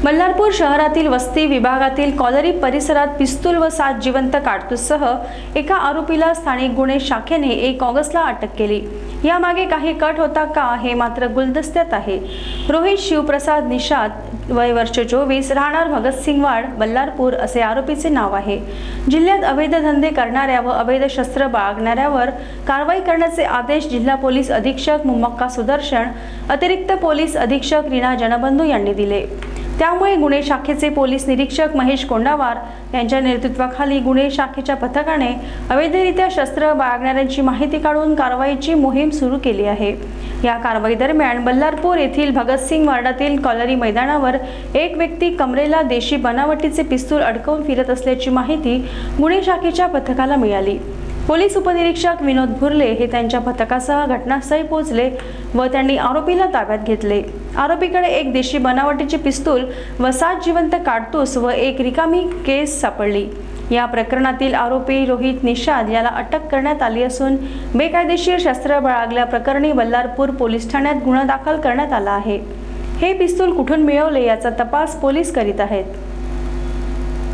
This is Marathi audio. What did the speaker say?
बल्लारपूर शहरातील वस्ती विभागातील कॉलरी परिसरात पिस्तूल व 7 जिवंत काडतूससह एका आरोपीला स्थानिक गुन्हे शाखेने 1 ऑगस्टला अटक केली। यामागे काही कट होता का हे मात्र गुलदस्त्यात आहे। रोहित शिवप्रसाद निषाद, वय वर्ष 24, राहणार भगतसिंगवाड, बल्लारपूर असे आरोपीचे नाव आहे। जिल्ह्यात अवैध धंदे करणाऱ्या व अवैध शस्त्र बाळगणाऱ्यावर कारवाई करण्याचे आदेश जिल्हा पोलीस अधीक्षक मुम्मक्का सुदर्शन, अतिरिक्त पोलीस अधीक्षक रीना जनबंधू यांनी दिले। त्यामुळे गुन्हे शाखेचे पोलीस निरीक्षक महेश कोंडावार यांच्या नेतृत्वाखाली गुन्हे शाखेच्या पथकाने अवैधरित्या शस्त्र बाळगणाऱ्यांची माहिती काढून कारवाईची मोहीम सुरू केली आहे। या कारवाई दरम्यान बल्लारपूर येथील भगतसिंग वार्डातील कॉलरी मैदानावर एक व्यक्ती कमरेला देशी बनावटीचे पिस्तूल अडकवून फिरत असल्याची माहिती गुन्हे शाखेच्या पथकाला मिळाली। पोलीस उपनिरीक्षक विनोद भुर्ले हे त्यांच्या पथकासह घटनास्थळी पोहोचले व त्यांनी आरोपीला ताब्यात घेतले। आरोपीकडे एक देशी बनावटीचे पिस्तूल व 7 जिवंत काडतूस व एक रिकामी केस सापडली। या प्रकरणातील आरोपी रोहित निषाद याला अटक करण्यात आली असून बेकायदेशीर शस्त्र बाळगल्याप्रकरणी बल्लारपूर पोलीस ठाण्यात गुन्हा दाखल करण्यात आला आहे। हे पिस्तूल कुठून मिळवले याचा तपास पोलीस करीत आहेत।